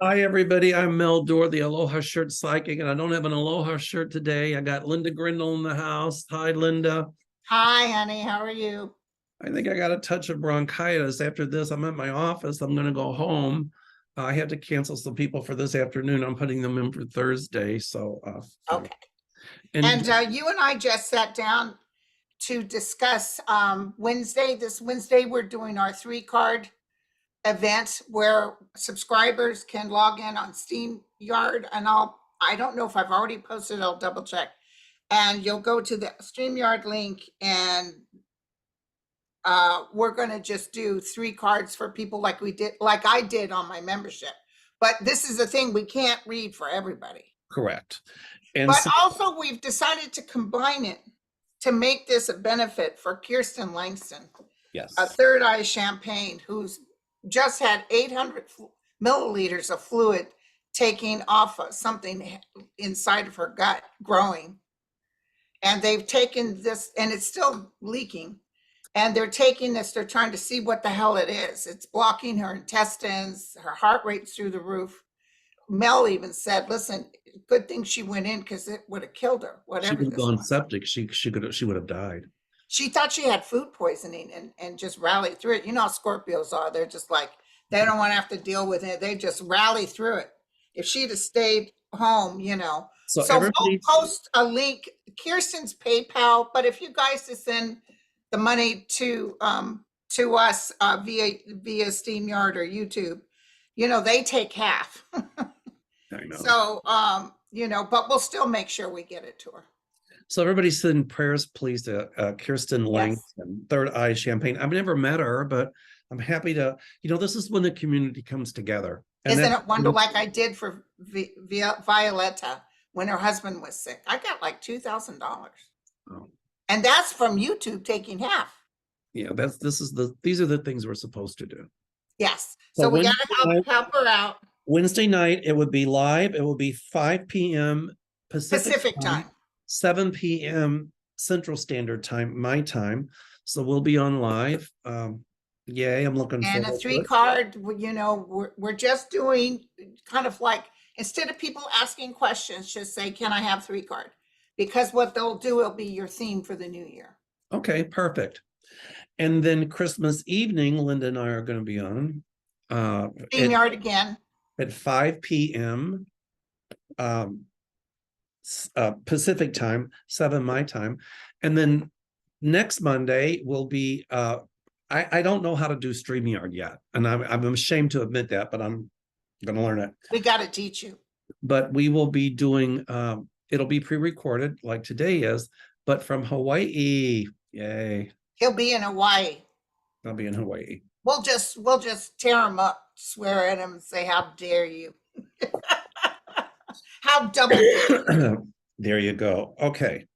Hi, everybody. I'm Mel Dorr, the Aloha Shirt Psychic, and I don't have an Aloha shirt today. I got Linda Grindle in the house. Hi, Linda. Hi, honey. How are you? I think I got a touch of bronchitis. After this, I'm at my office. I'm going to go home. I had to cancel some people for this afternoon. I'm putting them in for Thursday. Okay. And And you and I just sat down to discuss Wednesday. This Wednesday, we're doing our 3-card event where subscribers can log in on StreamYard. And I don't know if I've already posted, I'll double check. And you'll go to the StreamYard link and we're going to just do 3 cards for people like I did on my membership. But this is the thing, we can't read for everybody. correct. And But also we've decided to combine it to make this a benefit for Kirsten Langston, yes, a third eye champagne, who's just had 800 milliliters of fluid taking off of something inside of her gut growing. And they've taken this, and it's still leaking. And they're taking this, they're trying to see what the hell it is. It's blocking her intestines, her heart rate's through the roof. Mel even said, listen, good thing she went in because it would have killed her, she whatever would have this gone was. septic. She would have died. She thought she had food poisoning and just rallied through it. You know how Scorpios are. They're just like, they don't want to have to deal with it. They just rally through it. If she'd have stayed home, So So we'll everybody, post a link, Kirsten's PayPal, but if you guys to send the money to us via StreamYard or YouTube, they take half. I know. So but we'll still make sure we get it to her. So everybody send prayers, please, to Kirsten Yes. Langston, Third Eye Champagne. I've never met her, but I'm happy to, this is when the community comes together. And Isn't it wonderful? Like I did for Violetta when her husband was sick. I got like $2,000. Oh. And that's from YouTube taking half. Yeah, these are the things we're supposed to do. Yes. So we got to help her out. Wednesday night, it would be live. It will be 5 p.m. Pacific time. 7 p.m. Central Standard Time, my time. So we'll be on live. Yay, I'm looking forward to it. And a 3-card, we're just doing kind of like, instead of people asking questions, just say, can I have 3-card? Because what they'll do will be your theme for the new year. Okay, perfect. And then Christmas evening, Linda and I are going to be on. StreamYard again. At 5 p.m. Pacific time, 7 my time. And then next Monday will be, I don't know how to do StreamYard yet. And I'm ashamed to admit that, but I'm going to learn it. We got to teach you. But we will be doing, it'll be pre-recorded like today is, but from Hawaii. Yay. He'll be in Hawaii. I'll be in Hawaii. We'll just tear him up, swear at him and say, how dare you? How double there you go. Okay.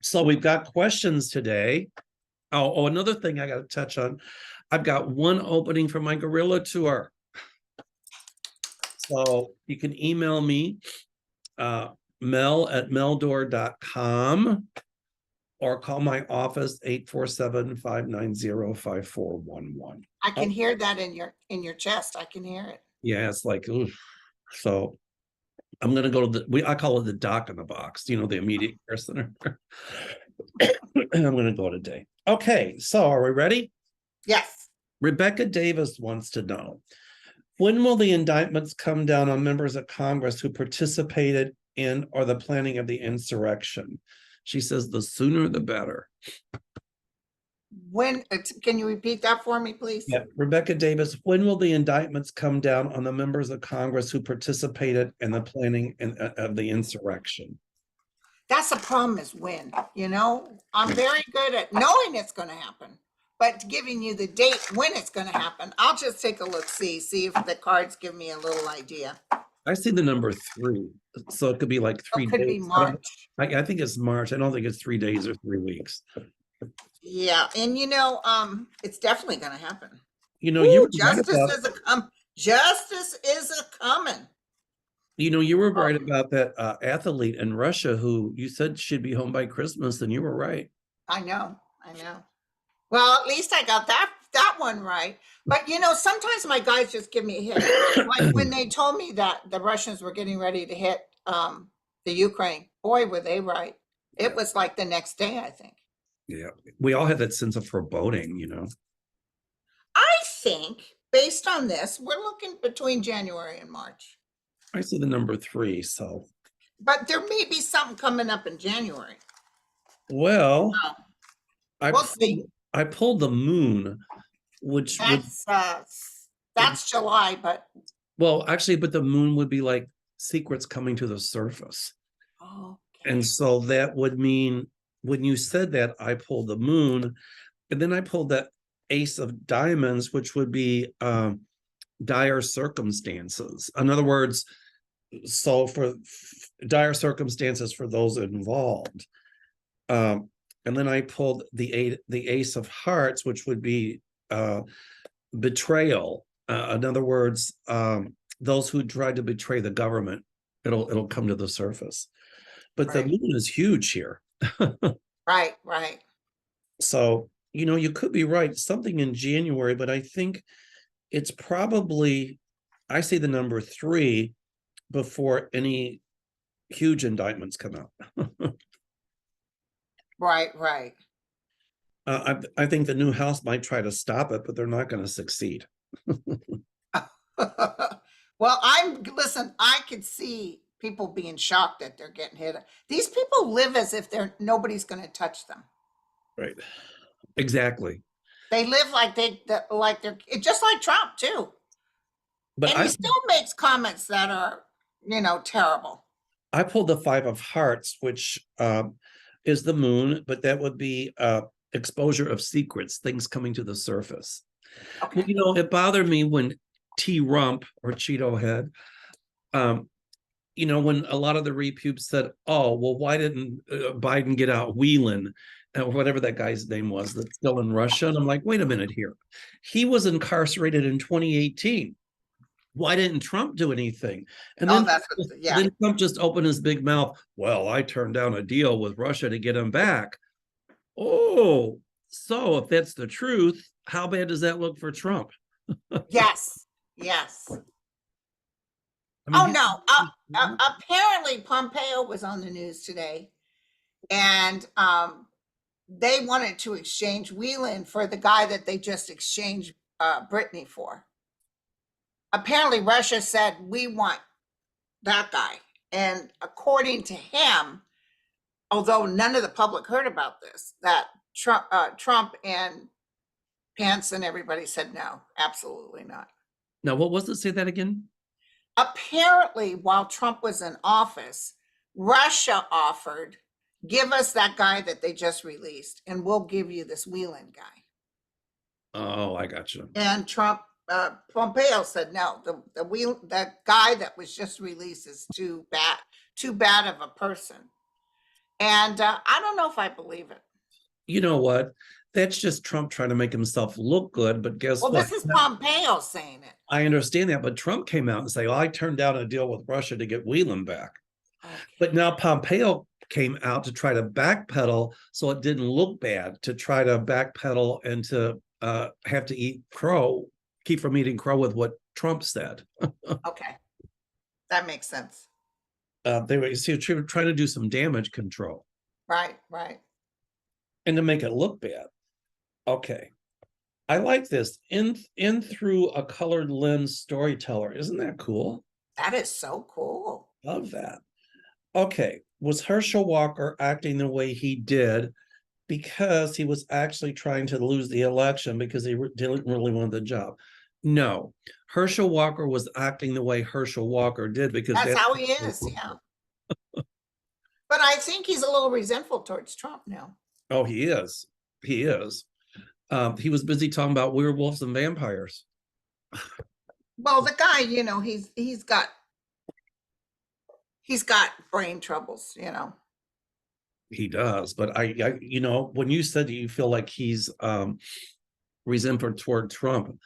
So we've got questions today. Oh, another thing I got to touch on. I've got one opening for my gorilla tour. So you can email me, mel@meldor.com, or call my office 847-590-5411. I can hear that in your chest. I can hear it. Yeah, it's like, oof. So I'm going to go to I call it the doc in the box, the immediate care center. And I'm going to go today. Okay, so are we ready? Yes. Rebecca Davis wants to know, when will the indictments come down on members of Congress who participated in or the planning of the insurrection? She says the sooner the better. When can you repeat that for me, please? Yeah, Rebecca Davis, when will the indictments come down on the members of Congress who participated in the planning of the insurrection? That's the problem, is when. I'm very good at knowing it's going to happen, but giving you the date when it's going to happen. I'll just take a look, see if the cards give me a little idea. I see the number 3, so it could be like 3 days. It could be March. I think it's March. I don't think it's 3 days or 3 weeks. Yeah, and it's definitely going to happen. Justice is a coming. You were right about that athlete in Russia who you said should be home by Christmas, and you were right. I know. Well, at least I got that one right. But you know, sometimes my guys just give me a hit. Like when they told me that the Russians were getting ready to hit the Ukraine, boy, were they right. It Yeah, was like the next day, I think. yeah. We all have that sense of foreboding, you know. I think based on this, we're looking between January and March. I see the number 3, so But there may be something coming up in January. well, Oh, I we'll see. I pulled the moon, which would That's July, but well, actually, but the moon would be like secrets coming to the surface. And okay. so that would mean when you said that, I pulled the moon, and then I pulled that ace of diamonds, which would be dire circumstances. In other words, so for dire circumstances for those involved. And then I pulled the ace of hearts, which would be betrayal. In other words, those who tried to betray the government, it'll come to the surface. But the Right, moon is huge here. right, right. So, you know, you could be right, something in January, but I think it's probably, I say the number 3 before any huge indictments come out. Right, right. I think the new House might try to stop it, but they're not going to succeed. Well, listen, I could see people being shocked that they're getting hit. These people live as if nobody's going to touch them. Right. Exactly. They live like they're just like Trump too. But And he still makes comments that are, you know, terrible. I pulled the 5 of hearts, which is the moon, but that would be exposure of secrets, things coming to the surface. Okay. Well, you know, it bothered me when T Rump or Cheeto Head, you know, when a lot of the repubes said, oh, well, why didn't Biden get out Whelan or whatever that guy's name was that's still in Russia? And I'm like, wait a minute here. He was incarcerated in 2018. Why didn't Trump do anything? And Oh, yeah. then Trump just opened his big mouth. Well, I turned down a deal with Russia to get him back. Oh, so if that's the truth, how bad does that look for Trump? Yes. Yes. I mean, Oh no. Apparently Pompeo was on the news today, and they wanted to exchange Whelan for the guy that they just exchanged Brittany for. Apparently Russia said, we want that guy. And according to him, although none of the public heard about this, that Trump and Pence and everybody said, no, absolutely not. now, what was it? Say that again. Apparently, while Trump was in office, Russia offered, give us that guy that they just released, and we'll give you this Whelan guy. Oh, I got you. And Pompeo said, no, the guy that was just released is too bad of a person. And I don't know if I believe it. You know what? That's just Trump trying to make himself look good. But guess Well, what? this is Pompeo saying it. I understand that, but Trump came out and say, "Oh, I turned down a deal with Russia to get Whelan back." Okay. But now Pompeo came out to try to backpedal, so it didn't look bad, to try to backpedal and to have to keep from eating crow with what Trump said. Okay, that makes sense. They were trying to do some damage control. Right, right. And to make it look bad. Okay. I like this in through a colored lens storyteller. Isn't that cool? That is so cool. Love that. Okay. Was Herschel Walker acting the way he did because he was actually trying to lose the election because he didn't really want the job? No. Herschel Walker was acting the way Herschel Walker did because that's how he is. Yeah. But I think he's a little resentful towards Trump now. Oh, he is. He is. He was busy talking about werewolves and vampires. Well, the guy, you know, he's got brain troubles, you know. He does, but I you know, when you said that you feel like he's resentful toward Trump,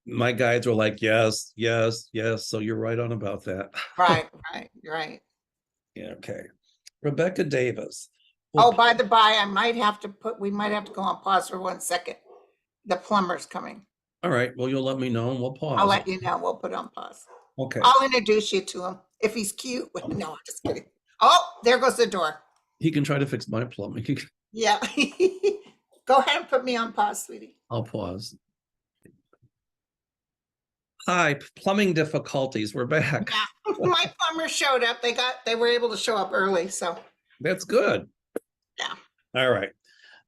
my guides were like, yes, yes, yes. So you're right on about that. Right, right, right. Yeah, okay. Rebecca Davis. Well, by the by, we might have to go on pause for 1 second. The plumber's coming. All right. Well, you'll let me know and we'll I'll pause. let you know. We'll put on pause. Okay. I'll introduce you to him if he's cute. No, I'm just kidding. Oh, there goes the door. He can try to fix my plumbing. Yeah. Go ahead and put me on pause, sweetie. I'll pause. Hi, plumbing difficulties. We're back. Yeah. My plumber showed up. They were able to show up early. So That's good. yeah. All right.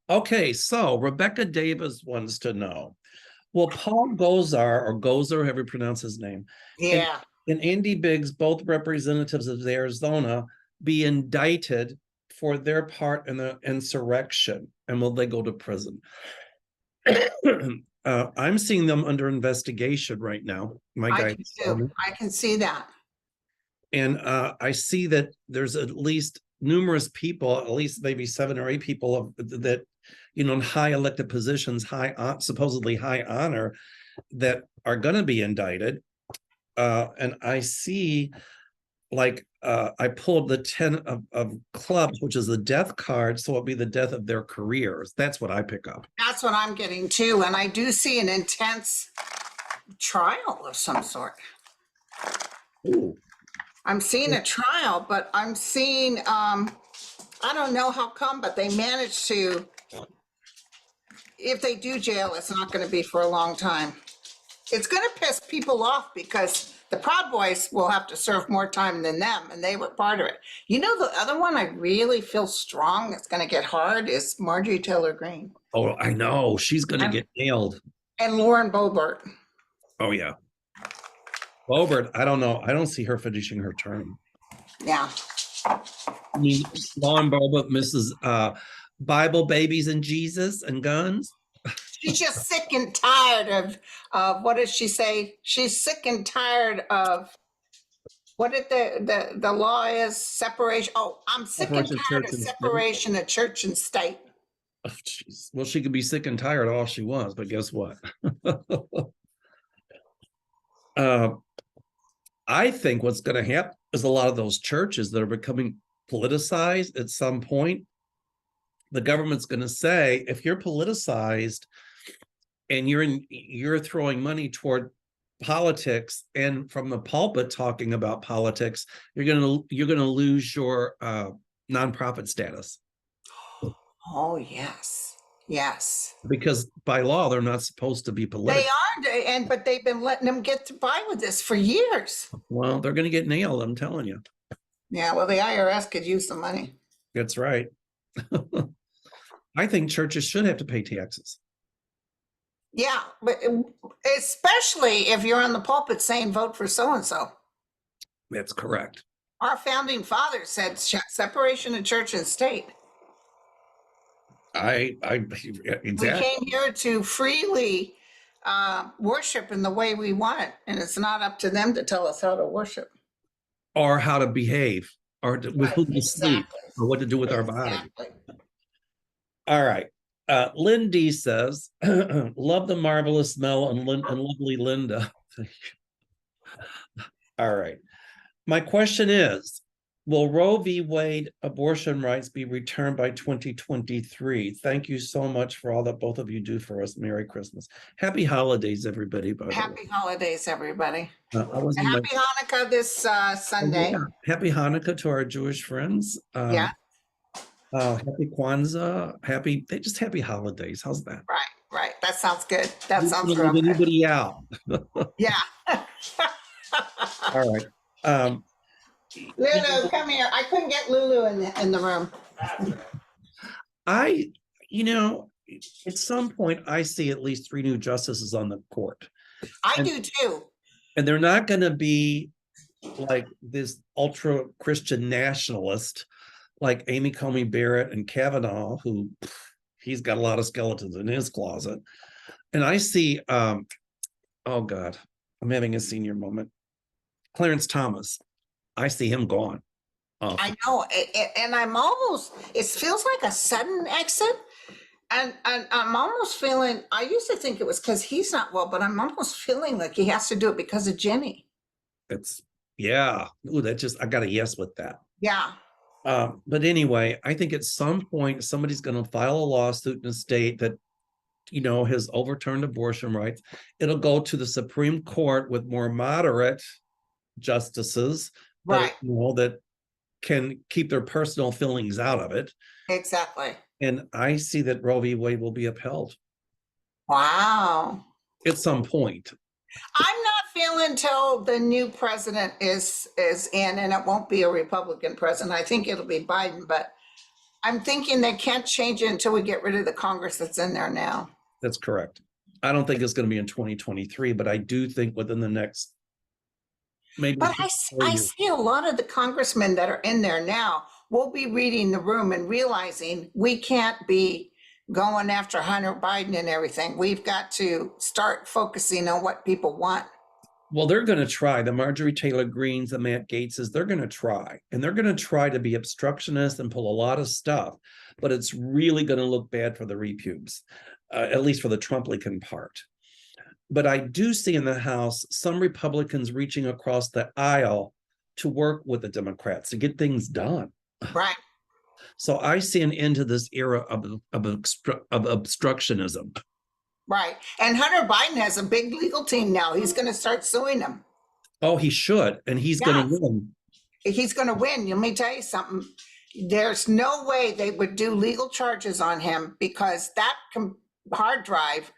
Okay, so Rebecca Davis wants to know, will Paul Gosar, or Gozer, however you pronounce his name, Yeah. and Andy Biggs, both representatives of Arizona, be indicted for their part in the insurrection? And will they go to prison? I'm seeing them under investigation right now. My I guy do too. I can see that. And I see that there's at least numerous people, at least maybe 7 or 8 people that, in high elected positions, supposedly high honor, that are going to be indicted. And I see, I pull up the 10 of clubs, which is the death card. So it'll be the death of their careers. That's what I pick up. That's what I'm getting too. And I do see an intense trial of some sort. Ooh. I'm seeing a trial, but I'm seeing, I don't know how come, but they managed to, if they do jail, it's not going to be for a long time. It's going to piss people off because the Proud Boys will have to serve more time than them, and they were part of it. You know, the other one I really feel strong it's going to get hard is Marjorie Taylor Greene. Oh, I know. She's going to get nailed. And Lauren Boebert. Oh, yeah. Boebert, I don't know. I don't see her finishing her term. Yeah. I mean, Lauren Boebert, Mrs. Bible, babies, and Jesus and guns. She's just sick and tired of what does she say? She's sick and tired of what did the law is separation. Oh, I'm sick and tired of separation of church and state. Oh, jeez. Well, she could be sick and tired all she wants, but guess what? I think what's going to happen is a lot of those churches that are becoming politicized at some point, the government's going to say, if you're politicized and you're throwing money toward politics and from the pulpit talking about politics, you're going to lose your nonprofit status. Oh, yes. Yes. Because by law, they're not supposed to be political. They are, but they've been letting them get by with this for years. Well, they're going to get nailed, I'm telling you. Yeah, well, the IRS could use some money. That's right. I think churches should have to pay taxes. Yeah, but especially if you're on the pulpit saying vote for so-and-so. That's correct. Our founding fathers said separation of church and state. Exactly. We came here to freely worship in the way we want, and it's not up to them to tell us how to worship. Or how to behave, or with whom to sleep, or what to do with our body. All right. Lynn D says, love the marvelous Mel and lovely Linda. All right. My question is, will Roe v. Wade abortion rights be returned by 2023? Thank you so much for all that both of you do for us. Merry Christmas. Happy holidays, everybody. Happy holidays, everybody. Happy Hanukkah this Sunday. Yeah. Happy Hanukkah to our Jewish friends. Yeah. Happy Kwanzaa. Happy holidays. How's that? Right. That sounds good. That sounds good. Anybody out? Yeah. All right. Lulu, come here. I couldn't get Lulu in the room. At some point, I see at least 3 new justices on the court. I do too. And they're not going to be like this ultra Christian nationalist like Amy Coney Barrett and Kavanaugh, who he's got a lot of skeletons in his closet. And I see, oh God, I'm having a senior moment. Clarence Thomas. I see him gone. I know, and it feels like a sudden exit. And I'm almost feeling, I used to think it was because he's not well, but I'm almost feeling like he has to do it because of Jenny. Yeah. Ooh, I got a yes with that. Yeah. But anyway, I think at some point, somebody's going to file a lawsuit in the state that has overturned abortion rights. It'll go to the Supreme Court with more moderate justices Right. that can keep their personal feelings out of it. Exactly. And I see that Roe v. Wade will be upheld Wow. at some point. I'm not feeling till the new president is in, and it won't be a Republican president. I think it'll be Biden, but I'm thinking they can't change it until we get rid of the Congress that's in there now. That's correct. I don't think it's going to be in 2023, but I do think within the next maybe But 4 I years. see a lot of the congressmen that are in there now will be reading the room and realizing we can't be going after Hunter Biden and everything. We've got to start focusing on what people want. Well, they're going to try. The Marjorie Taylor Greens, the Matt Gaetzes, they're going to try. And they're going to try to be obstructionist and pull a lot of stuff. But it's really going to look bad for the repubes, at least for the Trumplican part. But I do see in the House some Republicans reaching across the aisle to work with the Democrats to get things done. Right. So I see an end to this era of obstructionism. Right. And Hunter Biden has a big legal team now. He's going to start suing them. Oh, he should. And he's going to win. He's going to win. Let me tell you something. There's no way they would do legal charges on him because that hard drive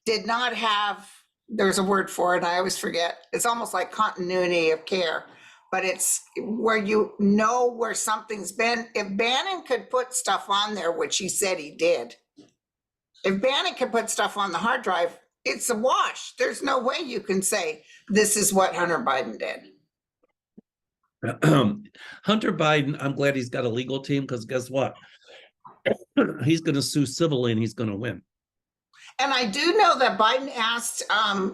did not have, there's a word for it, I always forget. It's almost like continuity of care, but it's where you know where something's been. If Bannon could put stuff on there, which he said he did, if Bannon could put stuff on the hard drive, it's a wash. There's no way you can say this is what Hunter Biden did. Hunter Biden, I'm glad he's got a legal team because guess what? He's going to sue civilly and he's going to win. And I do know that Biden asked, I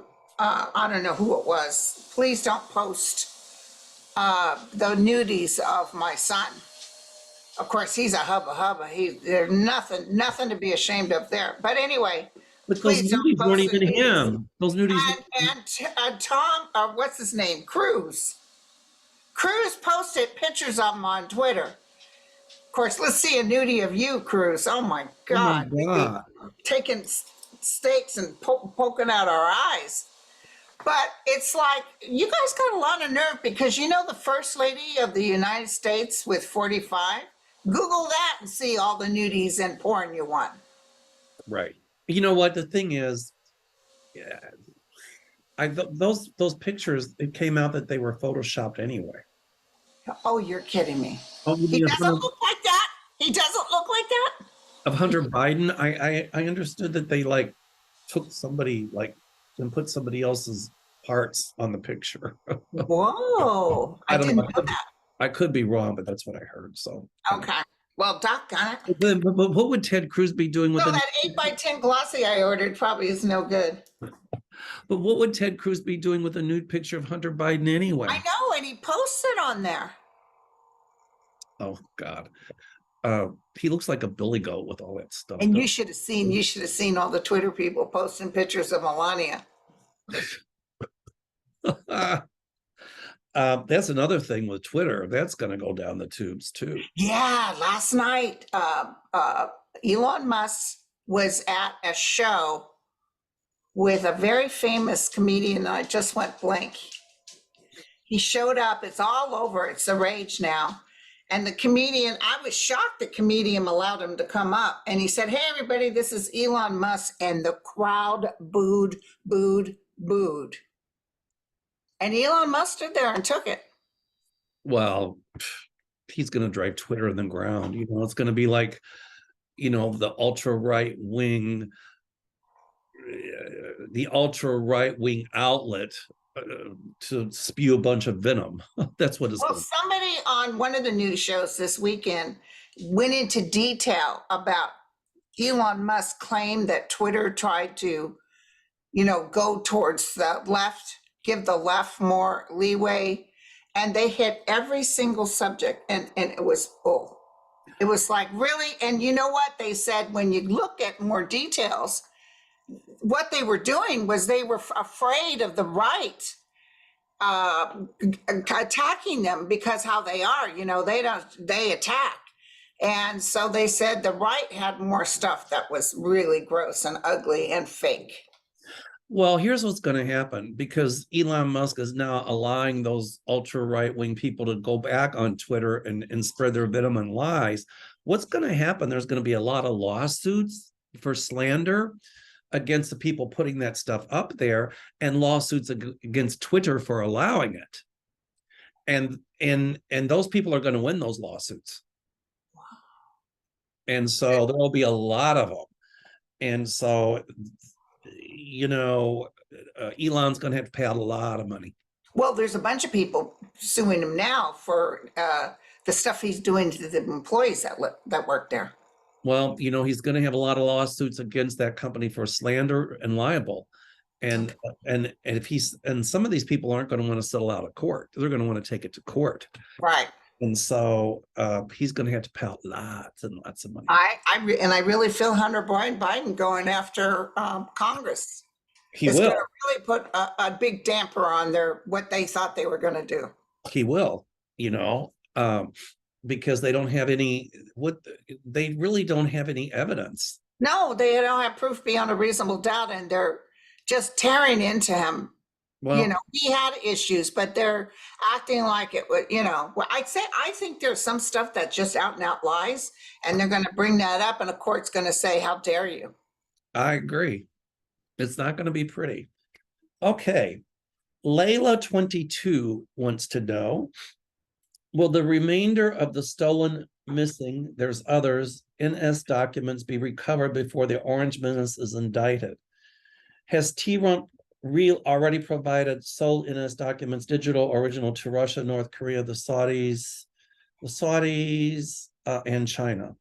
don't know who it was, please don't post the nudies of my son. Of course, he's a hubba. There's nothing to be ashamed of there. But anyway, but those nudies weren't even him. Those nudies. And Tom, what's his name? Cruz posted pictures of him on Twitter. Of course, let's see a nudie of you, Cruz. Oh my God. Oh my God. Taking steaks and poking out our eyes. But it's like, you guys got a lot of nerve because you know the First Lady of the United States with 45? Google that and see all the nudies and porn you want. Right. You know what? The thing is, those pictures, it came out that they were photoshopped anyway. Oh, you're kidding me. Oh, he doesn't look like that. He doesn't look like that. Of Hunter Biden, I understood that they took somebody and put somebody else's parts on the picture. Whoa. I didn't know that. I could be wrong, but that's what I heard. So okay. Well, doggone it. But what would Ted Cruz be doing with that 8x10 glossy I ordered probably is no good. But what would Ted Cruz be doing with a nude picture of Hunter Biden anyway? I know, and he posted on there. Oh God. He looks like a billy goat with all that stuff. And you should have seen all the Twitter people posting pictures of Melania. That's another thing with Twitter. That's going to go down the tubes too. Yeah, last night, Elon Musk was at a show with a very famous comedian that I just went blank. He showed up. It's all over. It's the rage now. And the comedian, I was shocked the comedian allowed him to come up. And he said, hey, everybody, this is Elon Musk. And the crowd booed. And Elon Musk stood there and took it. Well, he's going to drive Twitter in the ground. It's going to be like, the ultra right wing outlet to spew a bunch of venom. That's what it's going. Somebody on one of the news shows this weekend went into detail about Elon Musk's claim that Twitter tried to, go towards the left, give the left more leeway, and they hit every single subject, and it was it was like, really? And you know what they said? When you look at more details, what they were doing was they were afraid of the right attacking them because how they are, they attack. And so they said the right had more stuff that was really gross and ugly and fake. Well, here's what's going to happen, because Elon Musk is now allowing those ultra right-wing people to go back on Twitter and spread their venom and lies. What's going to happen? There's going to be a lot of lawsuits for slander against the people putting that stuff up there, and lawsuits against Twitter for allowing it. And those people are going to win those lawsuits. And so there will be a lot of them. And so, Elon's going to have to pay out a lot of money. Well, there's a bunch of people suing him now for the stuff he's doing to the employees that work there. Well, he's going to have a lot of lawsuits against that company for slander and libel. And some of these people aren't going to want to settle out of court. They're going to want to take it to court. Right. And so he's going to have to pay out lots and lots of money. I really feel Hunter Biden going after Congress. He It's will. going to really put a big damper on what they thought they were going to do. He will, because they don't have they really don't have any evidence. No, they don't have proof beyond a reasonable doubt, and they're just tearing into him. Well, he had issues, but they're acting like it would, well, I think there's some stuff that's just out and out lies, and they're going to bring that up, and the court's going to say, how dare you? I agree. It's not going to be pretty. Okay. Layla 22 wants to know, will the remainder of the stolen, missing, there's others, NS documents be recovered before the Orange Menace is indicted? Has T-Rump already provided sold NS documents, digital original, to Russia, North Korea, the Saudis, and China?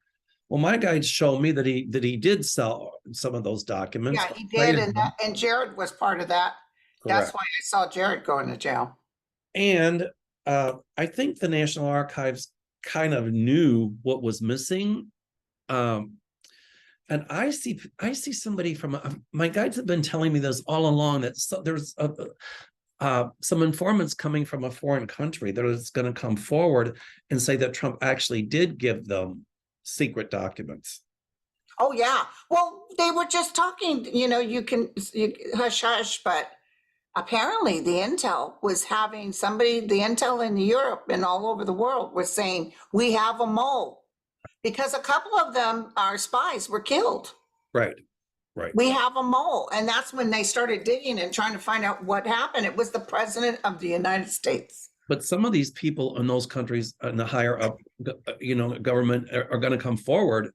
Well, my guides show me that he did sell some of those documents. Yeah, he did, and Jared was part of that. Correct. That's why I saw Jared going to jail. And I think the National Archives kind of knew what was missing. And I see somebody from my guides have been telling me this all along, that there's some informants coming from a foreign country that is going to come forward and say that Trump actually did give them secret documents. Oh yeah, well, they were just talking. You hush hush, but apparently the intel was having the intel in Europe and all over the world was saying, we have a mole, because a couple of them, our spies, were killed. Right. We have a mole. And that's when they started digging and trying to find out what happened. It was the president of the United States. But some of these people in those countries in the higher up, government are going to come forward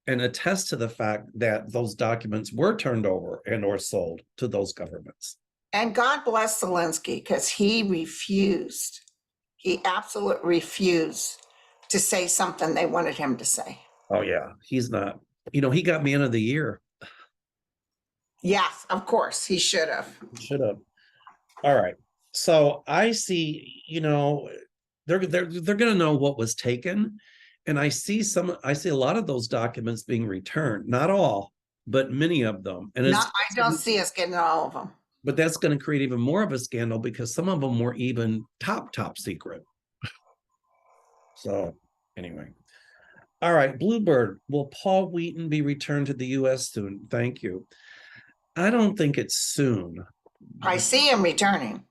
and attest to the fact that those documents were turned over and or sold to those governments. And God bless Zelensky, because he refused. He absolutely refused to say something they wanted him to say. Oh yeah, he's not. He got Man of the Year. Yes, of course, he should have. Should have. All right. So I see, they're going to know what was taken, and I see a lot of those documents being returned. Not all, but many of them. And I don't see us getting all of them. But that's going to create even more of a scandal, because some of them were even top secret. So anyway. All right, Bluebird, will Paul Wheaton be returned to the U.S. soon? Thank you. I don't think it's soon. I see him returning.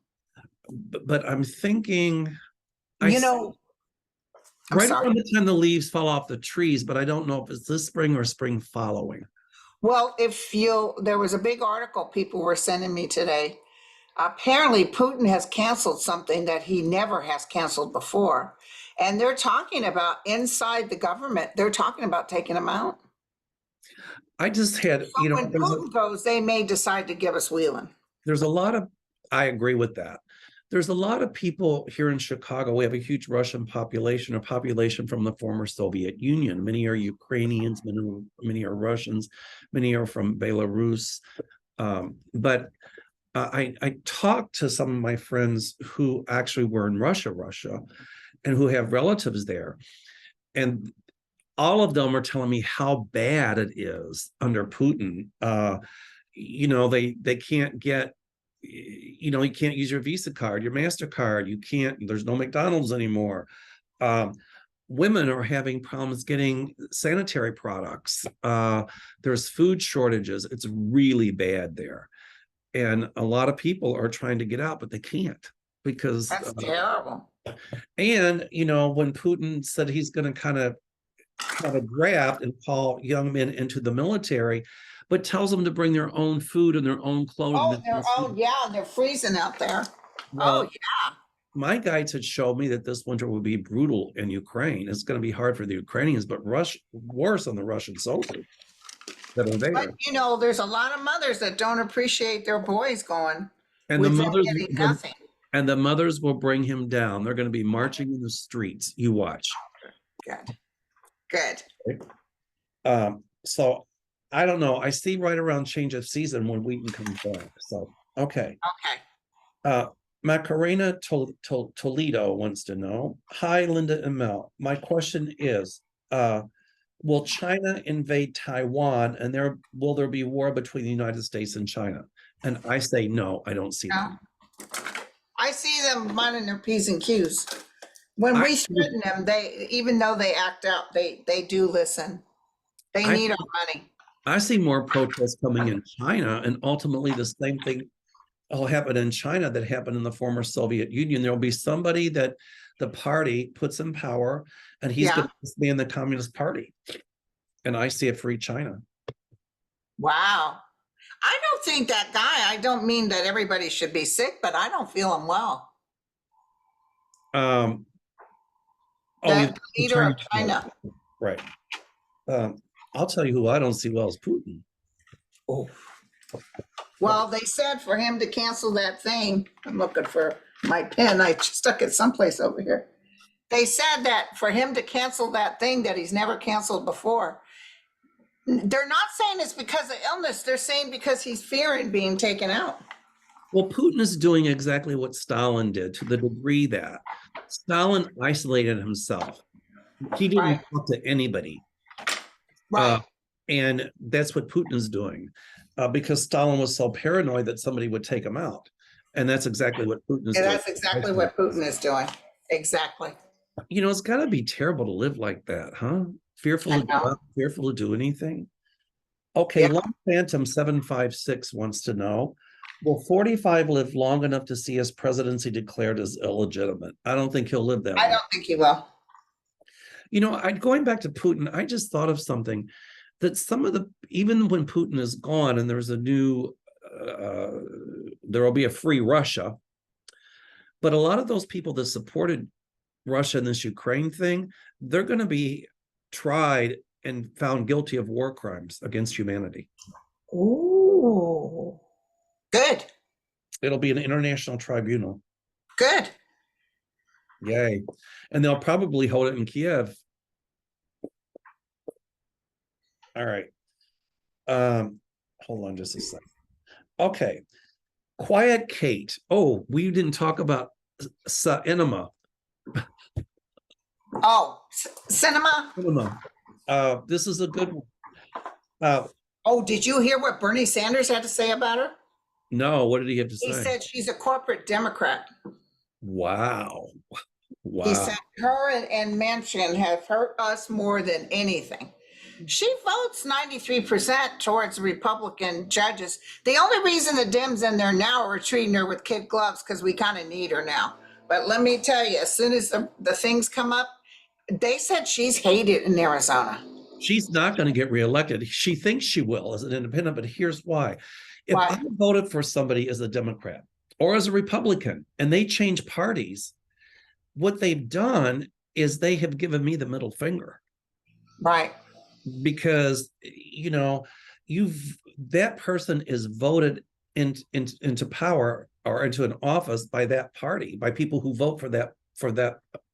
But I'm thinking, I'm right sorry. around the time the leaves fall off the trees, but I don't know if it's this spring or spring following. Well, there was a big article people were sending me today. Apparently, Putin has canceled something that he never has canceled before. And they're talking about inside the government, they're talking about taking them out. I just had, so when Putin goes, they may decide to give us Whelan. I agree with that. There's a lot of people here in Chicago. We have a huge Russian population, a population from the former Soviet Union. Many are Ukrainians, many are Russians, many are from Belarus. But I talked to some of my friends who actually were in Russia, and who have relatives there. And all of them are telling me how bad it is under Putin. They can't get, you can't use your Visa card, your MasterCard, there's no McDonald's anymore. women are having problems getting sanitary products. There's food shortages. It's really bad there. And a lot of people are trying to get out, but they can't because, That's terrible. and, when Putin said he's going to kind of have a draft and call young men into the military, but tells them to bring their own food and their own clothing. They're freezing out there. Oh, Well, my guides had showed me that this winter will be brutal in Ukraine. It's going to be hard for the Ukrainians, but worse on the Russian soldiers that are there. But there's a lot of mothers that don't appreciate their boys going And with the them mothers, getting nothing. and the mothers will bring him down. They're going to be marching in the streets. You watch. Good. So I don't know. I see right around change of season when Wheaton comes back. So okay. Macarena Toledo wants to know. Hi, Linda and Mel. My question is, will China invade Taiwan, and will there be war between the United States and China? And I say no, I don't see that. I see them minding their P's and Q's. When we threaten them, even though they act out, they do listen. They need our money. I see more protests coming in China, and ultimately the same thing will happen in China that happened in the former Soviet Union. There will be somebody that the party puts in power, and he's going to be in the Communist Party. And I see a free China. Wow. I don't think that guy, I don't mean that everybody should be sick, but I don't feel him well. The leader of China. Right. I'll tell you who I don't see well is Putin. Oh. Well, they said for him to cancel that thing. I'm looking for my pen. I stuck it someplace over here. They said that for him to cancel that thing that he's never canceled before. They're not saying it's because of illness. They're saying because he's fearing being taken out. Well, Putin is doing exactly what Stalin did, to the degree that Stalin isolated himself. He didn't talk to anybody. Right. And that's what Putin is doing, because Stalin was so paranoid that somebody would take him out. And that's exactly what Putin is doing. That's exactly what Putin is doing. Exactly. It's got to be terrible to live like that, huh? Fearful to do anything. Okay, Long Phantom 756 wants to know, will 45 live long enough to see his presidency declared as illegitimate? I don't think he'll live that long. I don't think he will. Going back to Putin, I just thought of something that even when Putin is gone and there's a new, there will be a free Russia, but a lot of those people that supported Russia in this Ukraine thing, they're going to be tried and found guilty of war crimes against humanity. Ooh, good. It'll be an international tribunal. Good. Yay. And they'll probably hold it in Kiev. All right. Hold on just a second. Okay. Quiet Kate. Oh, we didn't talk about Enema. Oh, cinema. This is a good one. Oh, did you hear what Bernie Sanders had to say about her? No, what did he have to say? He said she's a corporate Democrat. Wow. He said her and Manchin have hurt us more than anything. She votes 93% towards Republican judges. The only reason the Dems in there now are treating her with kid gloves because we kind of need her now. But let me tell you, as soon as the things come up, they said she's hated in Arizona. She's not going to get reelected. She thinks she will as an independent, but here's why. If I voted for somebody as a Democrat or as a Republican and they change parties, what they've done is they have given me the middle finger. Right. Because, that person is voted into power or into an office by that party, by people who vote for that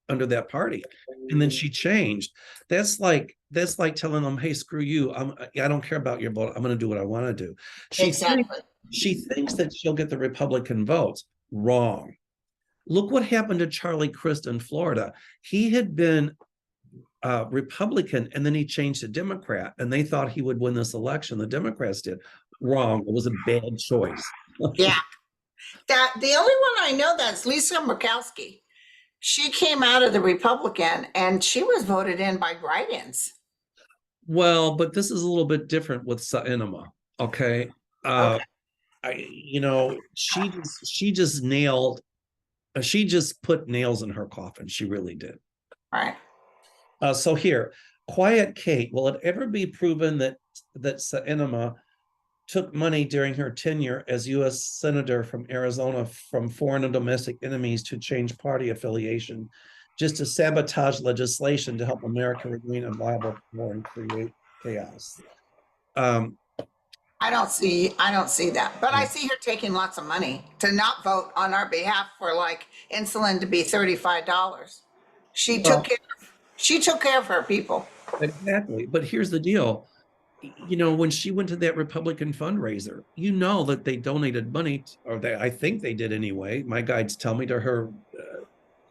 under that party. And then she changed. That's like telling them, hey, screw you. I don't care about your vote. I'm going to do what I want to do. She thinks that she'll get the Republican votes. Wrong. Look what happened to Charlie Crist in Florida. He had been Republican, and then he changed to Democrat, and they thought he would win this election. The Democrats did. Wrong. It was a bad choice. Yeah. The only one I know that's Lisa Murkowski. she came out of the Republican and she was voted in by write-ins. Well, but this is a little bit different with Saenema. Okay. Okay, She just nailed, she just put nails in her coffin. She really did. right. So here, Quiet Kate, will it ever be proven that Saenema took money during her tenure as U.S. Senator from Arizona from foreign and domestic enemies to change party affiliation, just to sabotage legislation to help America remain a viable power and create chaos? Um, I don't see that, but I see her taking lots of money to not vote on our behalf for like insulin to be $35. She took well, care, she took care of her people. exactly. But here's the deal. When she went to that Republican fundraiser, that they donated money, or I think they did anyway. My guides tell me to her,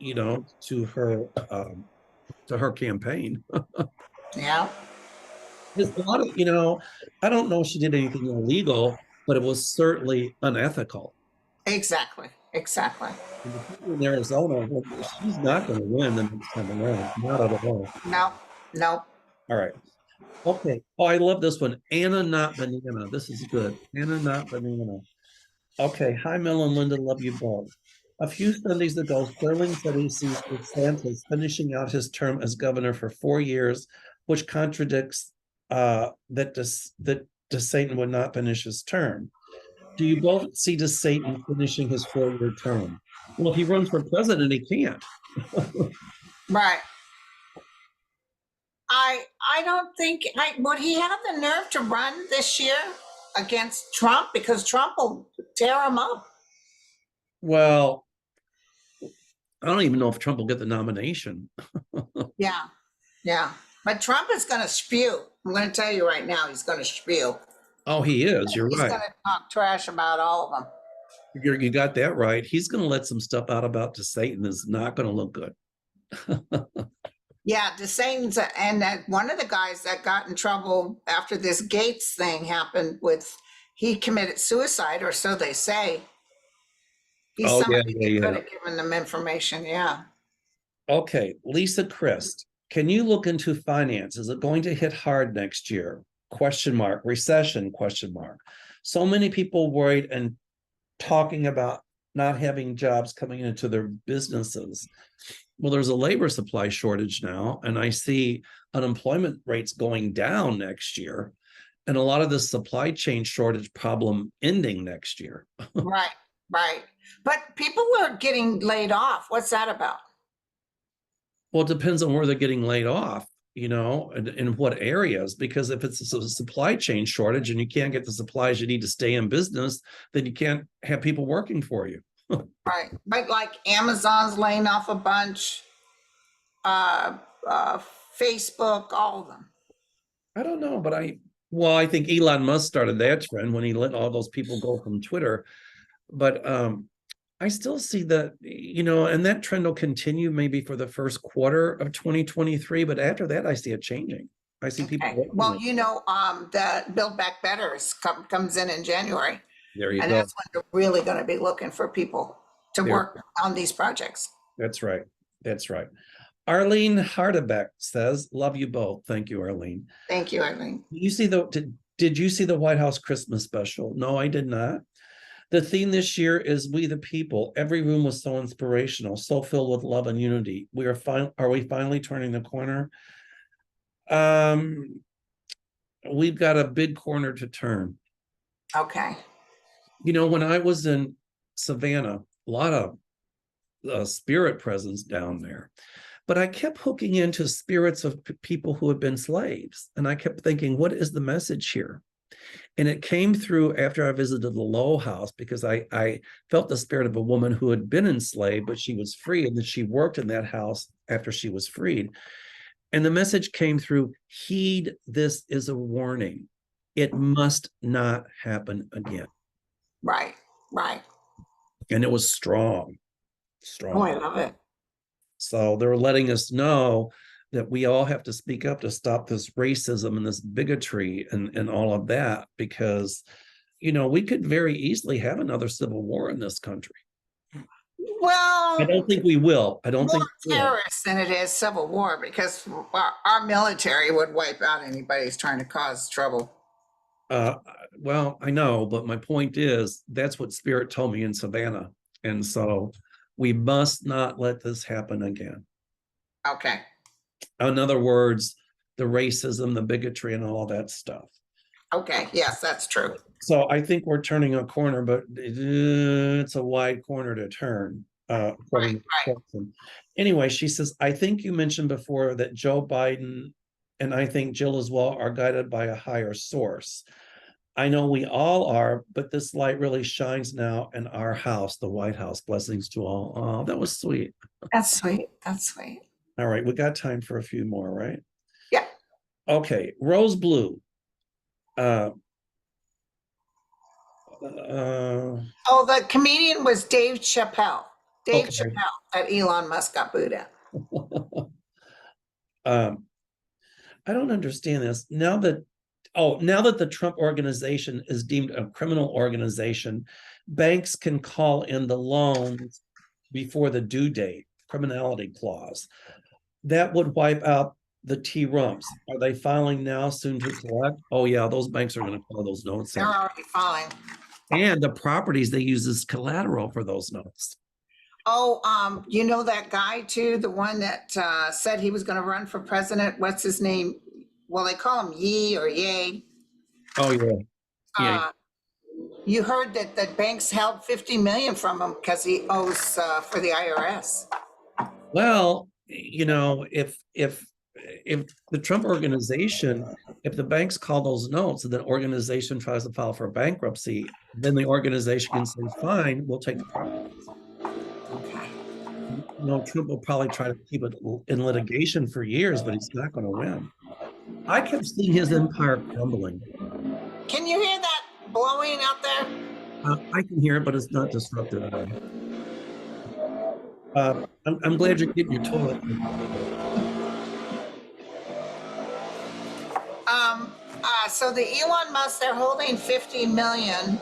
to her campaign. Yeah, There's a lot of, I don't know if she did anything illegal, but it was certainly unethical. exactly, exactly. And the people in Arizona, well, she's not going to win the next time around, not at all. No, no. All right. Okay. Oh, I love this one. Anna, not banana. This is good. Anna, not banana. Okay. Hi, Mel and Linda. Love you both. A few Sundays ago, Sterling said he sees DeSantis finishing out his term as governor for 4 years, which contradicts that DeSantis would not finish his term. Do you both see DeSantis finishing his 4-year term? Well, if he runs for president, he can't. Right. I don't think would he have the nerve to run this year against Trump, because Trump will tear him up. Well, I don't even know if Trump will get the nomination. Yeah, yeah. But Trump is going to spew. I'm going to tell you right now, he's going to spew. Oh, he is. You're He's right. going to talk trash about all of them. You got that right. He's going to let some stuff out about Satan. Is not going to look good. Yeah, DeSantis, and that one of the guys that got in trouble after this Gates thing happened he committed suicide, or so they say. He's Oh, yeah, somebody yeah, that could yeah. have given them information. Yeah. Okay, Lisa Christ, can you look into finance? Is it going to hit hard next year? Question mark. Recession? Question mark. So many people worried and talking about not having jobs coming into their businesses. Well, there's a labor supply shortage now, and I see unemployment rates going down next year, and a lot of this supply chain shortage problem ending next year. Right, right. But people are getting laid off. What's that about? Well, it depends on where they're getting laid off, and in what areas, because if it's a supply chain shortage and you can't get the supplies you need to stay in business, then you can't have people working for you. Right. But like Amazon's laying off a bunch, Facebook, all of them. I don't know, but I think Elon Musk started that trend when he let all those people go from Twitter. But I still see that, and that trend will continue maybe for the first quarter of 2023. But after that, I see it changing. I see people. Okay. Well, the Build Back Better comes in January. There you And go. that's when they're really going to be looking for people to work on these projects. That's right. That's right. Arlene Hardebeck says, love you both. Thank you, Arlene. Thank you, Arlene. Did you see the White House Christmas special? No, I did not. The theme this year is We the People. Every room was so inspirational, so filled with love and unity. Are we finally turning the corner? We've got a big corner to turn. Okay. When I was in Savannah, a lot of spirit presence down there. But I kept hooking into spirits of people who had been slaves. And I kept thinking, what is the message here? And it came through after I visited the Low House, because I felt the spirit of a woman who had been enslaved, but she was free, and that she worked in that house after she was freed. And the message came through, heed, this is a warning. It must not happen again. Right, right. And it was strong. Oh, I love it. So they're letting us know that we all have to speak up to stop this racism and this bigotry and all of that, because, we could very easily have another civil war in this country. I Well, don't think we will. I don't more think we will. terrorists than it is civil war because our military would wipe out anybody who's trying to cause trouble. Uh, well, I know, but my point is that's what Spirit told me in Savannah. And so we must not let this happen again. Okay. In other words, the racism, the bigotry, and all that stuff. Okay. Yes, that's true. So I think we're turning a corner, but it's a wide corner to turn. Right. Anyway, she says, I think you mentioned before that Joe Biden and I think Jill as well are guided by a higher source. I know we all are, but this light really shines now in our house, the White House. Blessings to all. Oh, that was sweet. That's sweet. That's sweet. All right, we got time for a few more, right? Yeah. Okay, Rose Blue. Uh, uh, Oh, the comedian was Dave Chappelle. Dave okay. Chappelle that Elon Musk got booed at. um, I don't understand this. Now that the Trump organization is deemed a criminal organization, banks can call in the loans before the due date, criminality clause. That would wipe out the T-rumps. Are they filing now, soon to collect? Oh yeah, those banks are going to call those notes They're in. already filing. And the properties they use as collateral for those notes. Oh, you know that guy too, the one that said he was going to run for president. What's his name? Well, they call him Yee or Ye. Oh yeah, yeah. Uh, you heard that the banks held 50 million from him because he owes for the IRS. Well, if the Trump organization, if the banks call those notes and the organization tries to file for bankruptcy, then the organization can say, fine, we'll take the properties. Okay. Trump will probably try to keep it in litigation for years, but he's not going to win. I kept seeing his empire crumbling. Can you hear that blowing out there? I can hear it, but it's not disruptive at all. I'm glad you're getting your toilet. So the Elon Musk, they're holding 50 million.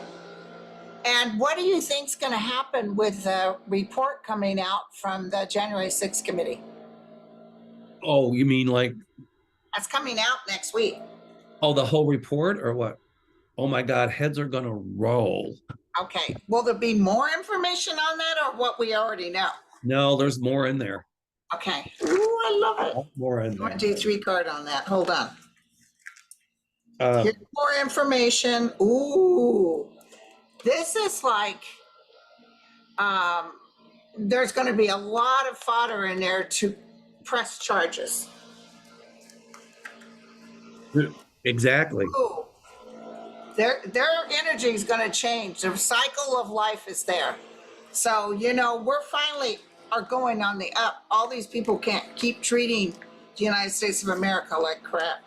And what do you think's going to happen with the report coming out from the January 6th committee? Oh, you mean like, That's coming out next week. oh, the whole report or what? Oh my God, heads are going to roll. Okay. Will there be more information on that or what we already know? No, there's more in there. Okay. Ooh, I love it. More in there. 1, 2, 3 card on that. Hold on. Uh, Here's more information. Ooh. This is like, there's going to be a lot of fodder in there to press charges. exactly. Ooh. Their energy is going to change. The cycle of life is there. So, we're finally are going on the up. All these people can't keep treating the United States of America like crap.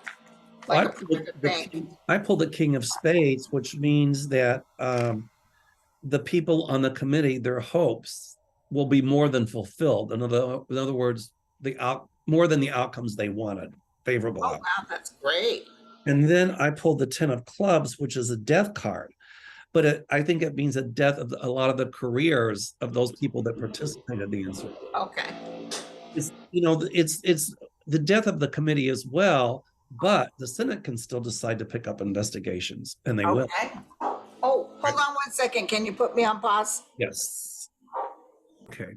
Like a private bank. I pulled the King of Spades, which means that the people on the committee, their hopes will be more than fulfilled. In other words, more than the outcomes they wanted, favorable Oh, outcomes. wow, that's great. And then I pulled the 10 of Clubs, which is a death card. But I think it means a death of a lot of the careers of those people that participated in the insurrection. Okay. It's the death of the committee as well, but the Senate can still decide to pick up investigations, and they will. Okay. Oh, hold on 1 second. Can you put me on pause? Yes. Okay.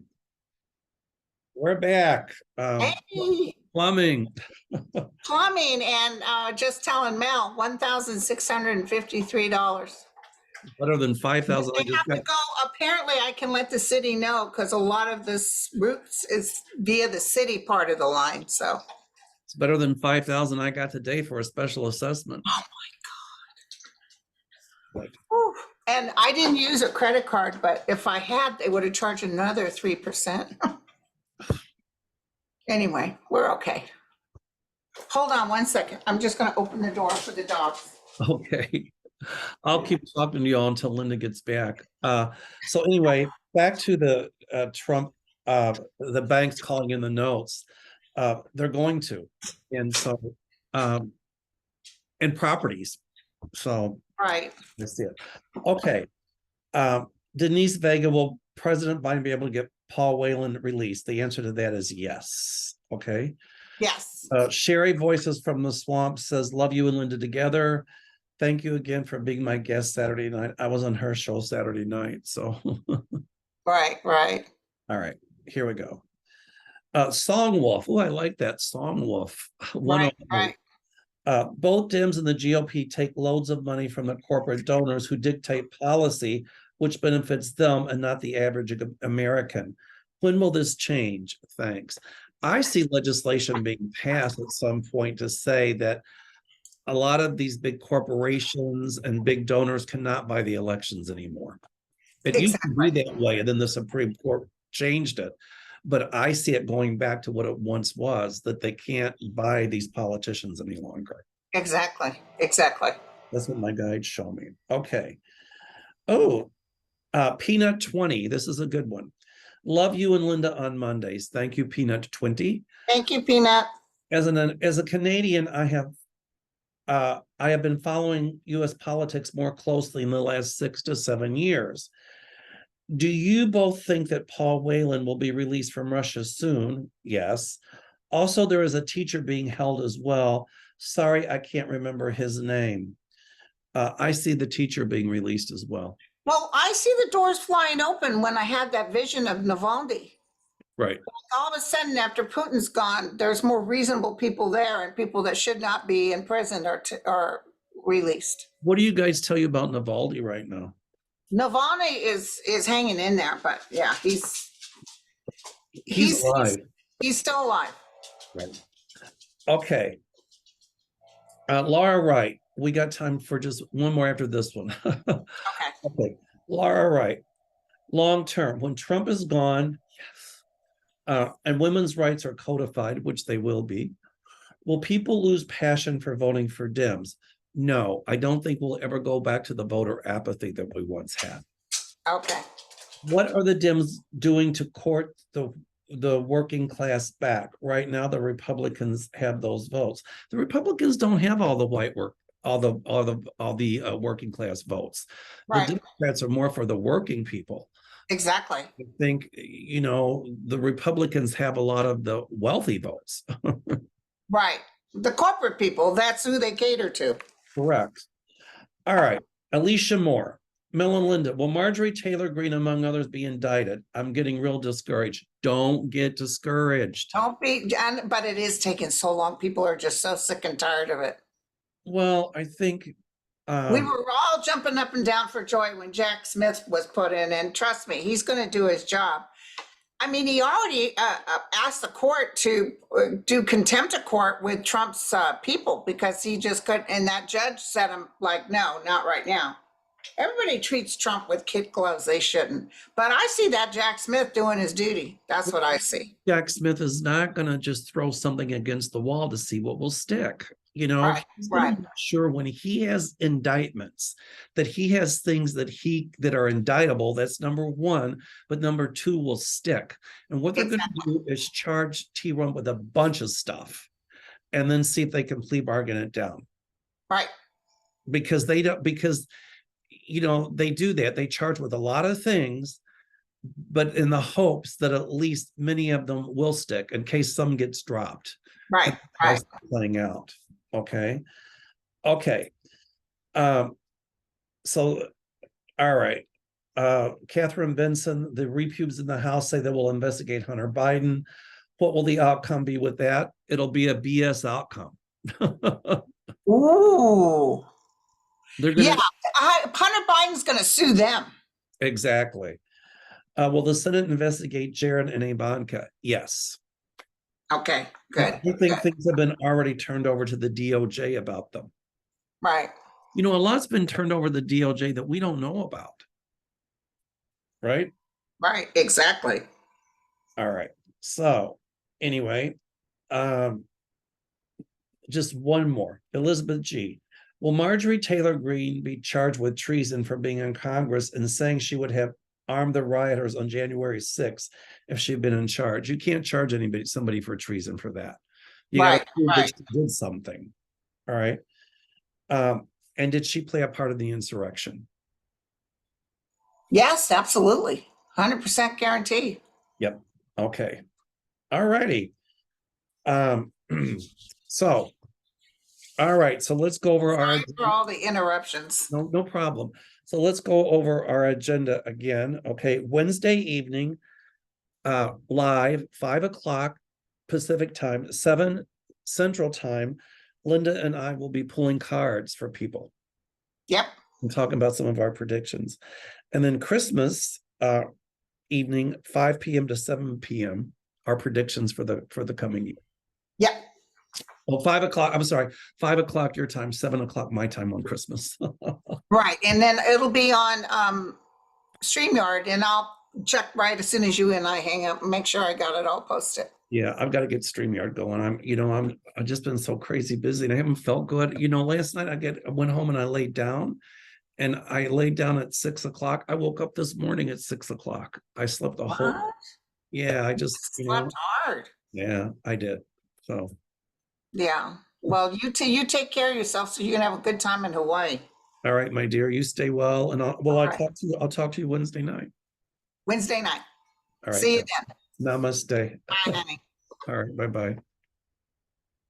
We're back. Hey, Plumbing. plumbing and just telling Mel $1,653. Better than 5,000. They have to go. Apparently, I can let the city know because a lot of this routes is via the city part of the line. So it's better than 5,000 I got today for a special assessment. Oh my God. Whew. And I didn't use a credit card, but if I had, they would have charged another 3%. Anyway, we're okay. Hold on 1 second. I'm just going to open the door for the dogs. Okay. I'll keep talking to you all until Linda gets back. So anyway, back to the Trump, the banks calling in the notes. They're going to, and so, and properties. So Right. that's it. Okay. Denise Vega will President Biden be able to get Paul Whelan released? The answer to that is yes. Okay. Yes. Sherry Voices from the Swamp says, love you and Linda together. Thank you again for being my guest Saturday night. I was on her show Saturday night. So, Right. all right, here we go. Song Wolf. Oh, I like that. Song Wolf. Right. Both Dems and the GOP take loads of money from the corporate donors who dictate policy, which benefits them and not the average American. When will this change? Thanks. I see legislation being passed at some point to say that a lot of these big corporations and big donors cannot buy the elections anymore. It used to be that way, and then the Supreme Court changed it. But I see it going back to what it once was, that they can't buy these politicians any longer. Exactly. That's what my guides show me. Okay. Oh, Peanut 20. This is a good one. Love you and Linda on Mondays. Thank you, Peanut 20. Thank you, Peanut. As a Canadian, I have been following U.S. politics more closely in the last 6 to 7 years. Do you both think that Paul Whelan will be released from Russia soon? Yes. Also, there is a teacher being held as well. Sorry, I can't remember his name. I see the teacher being released as well. Well, I see the doors flying open when I had that vision of Navalny. Right. All of a sudden, after Putin's gone, there's more reasonable people there, and people that should not be in prison are released. What do you guys tell you about Navalny right now? Navalny is hanging in there, but yeah, he's alive. He's still alive. Right. Okay. Laura Wright, we got time for just one more after this one. Okay. Laura Wright, long term, when Trump is gone, yes, and women's rights are codified, which they will be, will people lose passion for voting for Dems? No, I don't think we'll ever go back to the voter apathy that we once had. Okay. What are the Dems doing to court the working class back? Right now, the Republicans have those votes. The Republicans don't have all the white work, all the working class votes. Right. The Democrats are more for the working people. Exactly. I think, the Republicans have a lot of the wealthy votes. Right. The corporate people, that's who they cater to. Correct. All right. Alicia Moore, Mel and Linda, will Marjorie Taylor Greene, among others, be indicted? I'm getting real discouraged. Don't get discouraged. Don't be, but it is taking so long. People are just so sick and tired of it. Well, I think we were all jumping up and down for joy when Jack Smith was put in, and trust me, he's going to do his job. I mean, he already asked the court to do contempt of court with Trump's people because he just couldn't, and that judge said him like, no, not right now. Everybody treats Trump with kid gloves. They shouldn't. But I see that Jack Smith doing his duty. That's what I see. Jack Smith is not going to just throw something against the wall to see what will stick. Right, He's going to make sure when he has indictments that he has things that are indictable. That's number one, but number two will stick. And what they're going to do is charge T1 with a bunch of stuff, and then see if they can plea bargain it down. Right. Because they don't. Because they do that. They charge with a lot of things, but in the hopes that at least many of them will stick in case some gets dropped. Right. Playing out. Okay. So, all right. Catherine Benson, the repubes in the House say they will investigate Hunter Biden. What will the outcome be with that? It'll be a BS outcome. Ooh. Hunter Biden's going to sue them. Exactly. Will the Senate investigate Jared and Ivanka? Yes. Okay, good. I think things have been already turned over to the DOJ about them. Right. A lot's been turned over to the DOJ that we don't know about. Right? Right, exactly. All right. So anyway, just one more. Elizabeth G. Will Marjorie Taylor Greene be charged with treason for being in Congress and saying she would have armed the rioters on January 6th if she'd been in charge? You can't charge somebody for treason for that. You got to prove that she did something. All right. And did she play a part in the insurrection? Yes, absolutely. 100% guarantee. Yep. Okay. All righty. So, all right. So let's go over our, Sorry for all the interruptions. no problem. So let's go over our agenda again. Okay. Wednesday evening, live, 5 o'clock Pacific time, 7 Central time. Linda and I will be pulling cards for people Yep. and talking about some of our predictions. And then Christmas evening, 5 p.m. to 7 p.m. our predictions for the coming year. Yep. Well, 5 o'clock. I'm sorry, 5 o'clock your time, 7 o'clock my time on Christmas. Right. And then it'll be on StreamYard, and I'll check right as soon as you and I hang up and make sure I got it all posted. Yeah, I've got to get StreamYard going. I've just been so crazy busy and I haven't felt good. Last night I went home and I laid down, and I laid down at 6 o'clock. I woke up this morning at 6 o'clock. I slept a whole, What? yeah, I just, Slept hard. yeah, I did. So, Yeah. Well, you take care of yourself so you can have a good time in Hawaii. all right, my dear, you stay well. And All right. I'll talk to you Wednesday night. Wednesday night. All right. See you then. Namaste. Bye, honey. All right. Bye-bye.